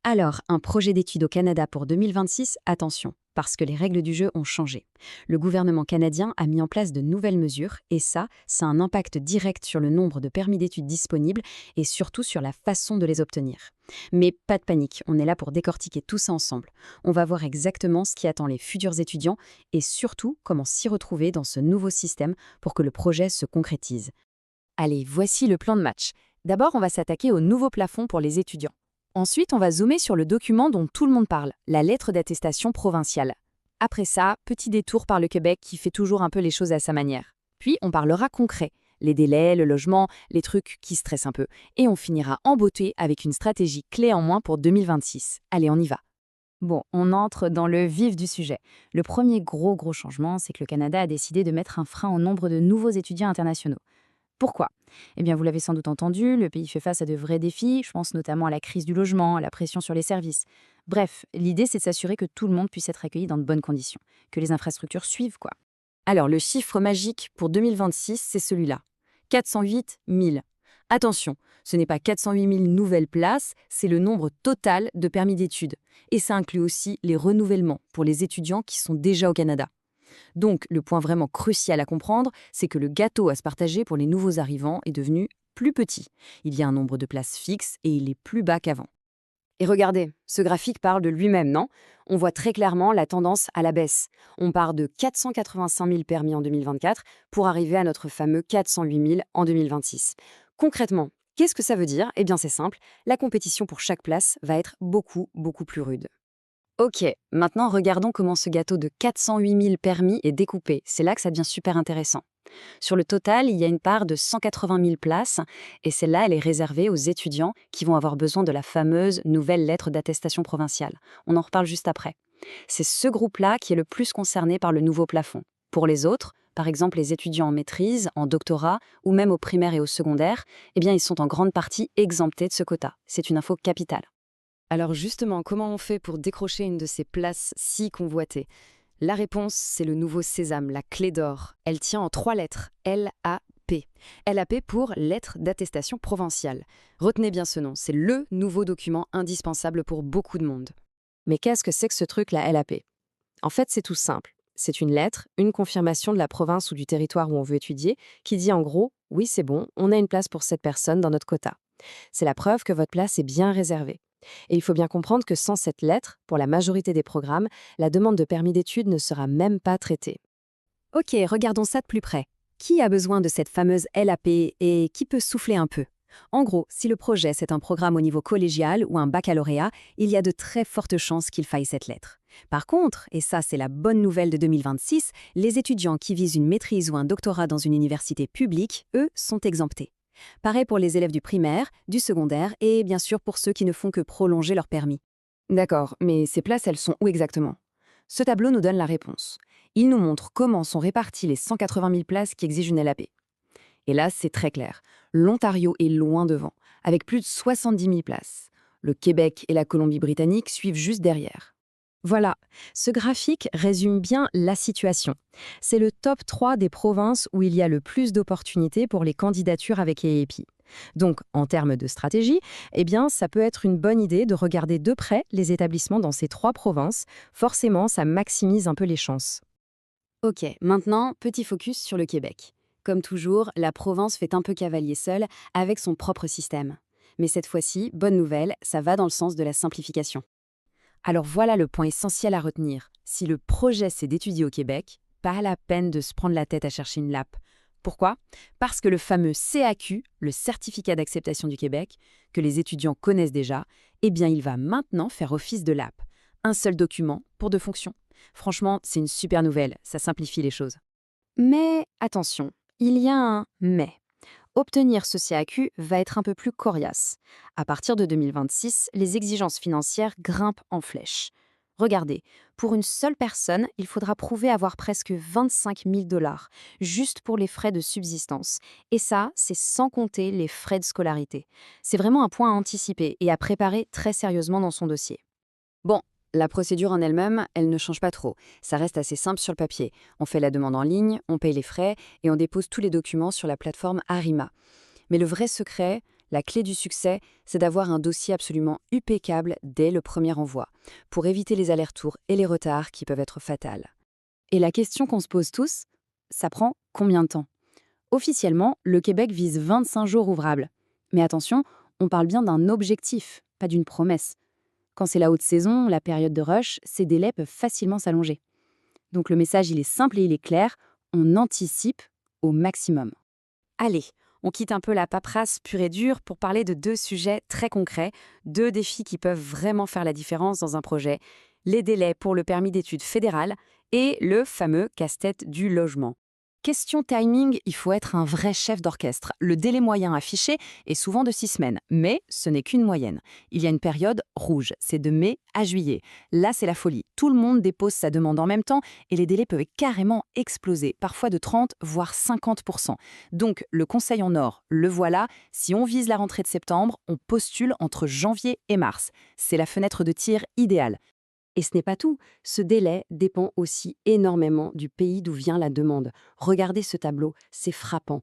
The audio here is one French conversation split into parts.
Alors, un projet d'étude au Canada pour 2026, attention, parce que les règles du jeu ont changé. Le gouvernement canadien a mis en place de nouvelles mesures, et ça a un impact direct sur le nombre de permis d'études disponibles et surtout sur la façon de les obtenir. Mais pas de panique, on est là pour décortiquer tout ça ensemble. On va voir exactement ce qui attend les futurs étudiants et surtout comment s'y retrouver dans ce nouveau système pour que le projet se concrétise. Allez, voici le plan de match. D'abord, on va s'attaquer au nouveau plafond pour les étudiants. Ensuite, on va zoomer sur le document dont tout le monde parle, la lettre d'attestation provinciale. Après ça, petit détour par le Québec qui fait toujours un peu les choses à sa manière. Puis, on parlera concret, les délais, le logement, les trucs qui stressent un peu. Et on finira en beauté avec une stratégie clé en main pour 2026. Allez, on y va. Bon, on entre dans le vif du sujet. Le premier gros changement, c'est que le Canada a décidé de mettre un frein au nombre de nouveaux étudiants internationaux. Pourquoi? Eh bien, vous l'avez sans doute entendu, le pays fait face à de vrais défis, je pense notamment à la crise du logement, à la pression sur les services. Bref, l'idée, c'est de s'assurer que tout le monde puisse être accueilli dans de bonnes conditions, que les infrastructures suivent, quoi. Alors, le chiffre magique pour 2026, c'est celui-là. 408 000. Attention, ce n'est pas 408 000 nouvelles places, c'est le nombre total de permis d'études. Et ça inclut aussi les renouvellements pour les étudiants qui sont déjà au Canada. Donc, le point vraiment crucial à comprendre, c'est que le gâteau à se partager pour les nouveaux arrivants est devenu plus petit. Il y a un nombre de places fixes et il est plus bas qu'avant. Et regardez, ce graphique parle de lui-même, non? On voit très clairement la tendance à la baisse. On part de 485 000 permis en 2024 pour arriver à notre fameux 408 000 en 2026. Concrètement, qu'est-ce que ça veut dire? Eh bien, c'est simple, la compétition pour chaque place va être beaucoup plus rude. Ok, maintenant regardons comment ce gâteau de 408 000 permis est découpé. C'est là que ça devient super intéressant. Sur le total, il y a une part de 180 000 places, et celle-là, elle est réservée aux étudiants qui vont avoir besoin de la fameuse nouvelle lettre d'attestation provinciale. On en reparle juste après. C'est ce groupe-là qui est le plus concerné par le nouveau plafond. Pour les autres, par exemple les étudiants en maîtrise, en doctorat, ou même au primaire et au secondaire, eh bien ils sont en grande partie exemptés de ce quota. C'est une info capitale. Alors justement, comment on fait pour décrocher une de ces places si convoitées? La réponse, c'est le nouveau sésame, la clé d'or. Elle tient en 3 lettres, LAP. LAP pour lettre d'attestation provinciale. Retenez bien ce nom, c'est le nouveau document indispensable pour beaucoup de monde. Mais qu'est-ce que c'est que ce truc, la LAP? En fait, c'est tout simple. C'est une lettre, une confirmation de la province ou du territoire où on veut étudier, qui dit en gros, oui c'est bon, on a une place pour cette personne dans notre quota. C'est la preuve que votre place est bien réservée. Et il faut bien comprendre que sans cette lettre, pour la majorité des programmes, la demande de permis d'études ne sera même pas traitée. Ok, regardons ça de plus près. Qui a besoin de cette fameuse LAP et qui peut souffler un peu? En gros, si le projet c'est un programme au niveau collégial ou un baccalauréat, il y a de très fortes chances qu'il faille cette lettre. Par contre, et ça c'est la bonne nouvelle de 2026, les étudiants qui visent une maîtrise ou un doctorat dans une université publique, eux, sont exemptés. Pareil pour les élèves du primaire, du secondaire et bien sûr pour ceux qui ne font que prolonger leur permis. D'accord, mais ces places, elles sont où exactement? Ce tableau nous donne la réponse. Il nous montre comment sont réparties les 180 000 places qui exigent une LAP. Et là, c'est très clair. L'Ontario est loin devant, avec plus de 70 000 places. Le Québec et la Colombie-Britannique suivent juste derrière. Voilà, ce graphique résume bien la situation. C'est le top 3 des provinces où il y a le plus d'opportunités pour les candidatures avec EAP. Donc, en termes de stratégie, eh bien, ça peut être une bonne idée de regarder de près les établissements dans ces 3 provinces. Forcément, ça maximise un peu les chances. Ok, maintenant, petit focus sur le Québec. Comme toujours, la province fait un peu cavalier seul avec son propre système. Mais cette fois-ci, bonne nouvelle, ça va dans le sens de la simplification. Alors voilà le point essentiel à retenir. Si le projet c'est d'étudier au Québec, pas la peine de se prendre la tête à chercher une LAP. Pourquoi? Parce que le fameux CAQ, le certificat d'acceptation du Québec, que les étudiants connaissent déjà, eh bien il va maintenant faire office de LAP. Un seul document pour 2 fonctions. Franchement, c'est une super nouvelle, ça simplifie les choses. Mais attention, il y a un mais. Obtenir ce CAQ va être un peu plus coriace. À partir de 2026, les exigences financières grimpent en flèche. Regardez, pour une seule personne, il faudra prouver avoir presque 25 000 $ juste pour les frais de subsistance. Et ça, c'est sans compter les frais de scolarité. C'est vraiment un point à anticiper et à préparer très sérieusement dans son dossier. Bon, la procédure en elle-même, elle ne change pas trop. Ça reste assez simple sur le papier. On fait la demande en ligne, on paye les frais et on dépose tous les documents sur la plateforme Arima. Mais le vrai secret, La clé du succès, c'est d'avoir un dossier absolument impeccable dès le premier envoi, pour éviter les allers-retours et les retards qui peuvent être fatals. Et la question qu'on se pose tous, ça prend combien de temps? Officiellement, le Québec vise 25 jours ouvrables. Mais attention, on parle bien d'un objectif, pas d'une promesse. Quand c'est la haute saison, la période de rush, ces délais peuvent facilement s'allonger. Donc le message, il est simple et il est clair, on anticipe au maximum. Allez, on quitte un peu la paperasse pure et dure pour parler de deux sujets très concrets, deux défis qui peuvent vraiment faire la différence dans un projet, les délais pour le permis d'études fédéral et le fameux casse-tête du logement. Question timing, il faut être un vrai chef d'orchestre. Le délai moyen affiché est souvent de 6 semaines, mais ce n'est qu'une moyenne. Il y a une période rouge, c'est de mai à juillet. Là, c'est la folie. Tout le monde dépose sa demande en même temps et les délais peuvent carrément exploser, parfois de 30 voire 50%. Donc, le conseil en or, le voilà, si on vise la rentrée de septembre, on postule entre janvier et mars. C'est la fenêtre de tir idéale. Et ce n'est pas tout, ce délai dépend aussi énormément du pays d'où vient la demande. Regardez ce tableau, c'est frappant.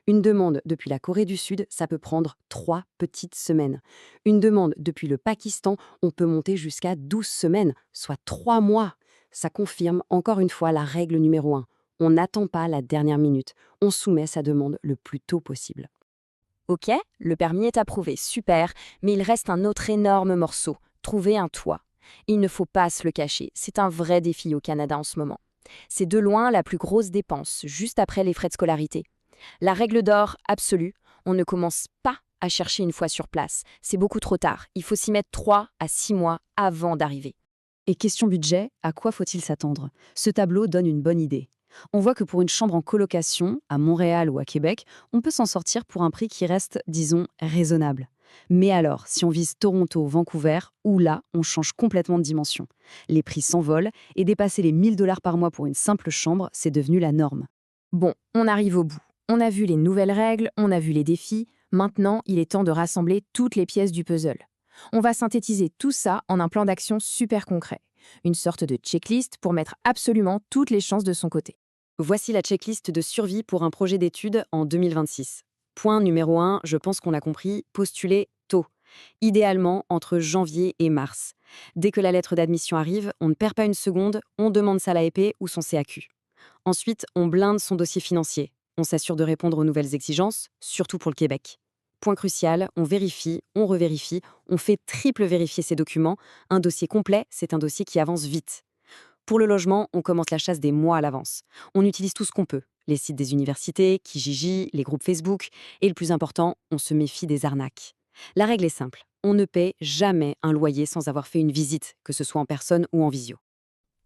Une demande depuis la Corée du Sud, ça peut prendre 3 petites semaines. Une demande depuis le Pakistan, on peut monter jusqu'à 12 semaines, soit 3 mois. Ça confirme encore une fois la règle numéro 1. On n'attend pas la dernière minute, on soumet sa demande le plus tôt possible. Ok, le permis est approuvé, super, mais il reste un autre énorme morceau, trouver un toit. Il ne faut pas se le cacher, c'est un vrai défi au Canada en ce moment. C'est de loin la plus grosse dépense, juste après les frais de scolarité. La règle d'or absolue, on ne commence pas à chercher une fois sur place. C'est beaucoup trop tard, il faut s'y mettre 3 à 6 mois avant d'arriver. Et question budget, à quoi faut-il s'attendre? Ce tableau donne une bonne idée. On voit que pour une chambre en colocation, à Montréal ou à Québec, on peut s'en sortir pour un prix qui reste, disons, raisonnable. Mais alors, si on vise Toronto, Vancouver, où là, on change complètement de dimension. Les prix s'envolent et dépasser les 1 000 $ par mois pour une simple chambre, c'est devenu la norme. Bon, on arrive au bout. On a vu les nouvelles règles, on a vu les défis. Maintenant, il est temps de rassembler toutes les pièces du puzzle. On va synthétiser tout ça en un plan d'action super concret. Une sorte de checklist pour mettre absolument toutes les chances de son côté. Voici la checklist de survie pour un projet d'études en 2026. Point numéro 1, je pense qu'on l'a compris, postuler tôt. Idéalement entre janvier et mars. Dès que la lettre d'admission arrive, on ne perd pas une seconde, on demande sa LAEP ou son CAQ. Ensuite, on blinde son dossier financier. On s'assure de répondre aux nouvelles exigences, surtout pour le Québec. Point crucial, on vérifie, on revérifie, on fait triple vérifier ses documents. Un dossier complet, c'est un dossier qui avance vite. Pour le logement, on commence la chasse des mois à l'avance. On utilise tout ce qu'on peut. Les sites des universités, Kijiji, les groupes Facebook. Et le plus important, on se méfie des arnaques. La règle est simple. On ne paie jamais un loyer sans avoir fait une visite, que ce soit en personne ou en visio.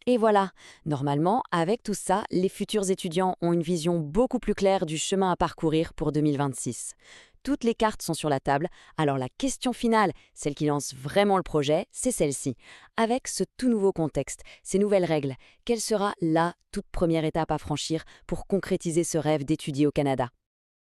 Et voilà, normalement, avec tout ça, les futurs étudiants ont une vision beaucoup plus claire du chemin à parcourir pour 2026. Toutes les cartes sont sur la table, alors la question finale, celle qui lance vraiment le projet, c'est celle-ci. Avec ce tout nouveau contexte, ces nouvelles règles, quelle sera la toute première étape à franchir pour concrétiser ce rêve d'étudier au Canada ?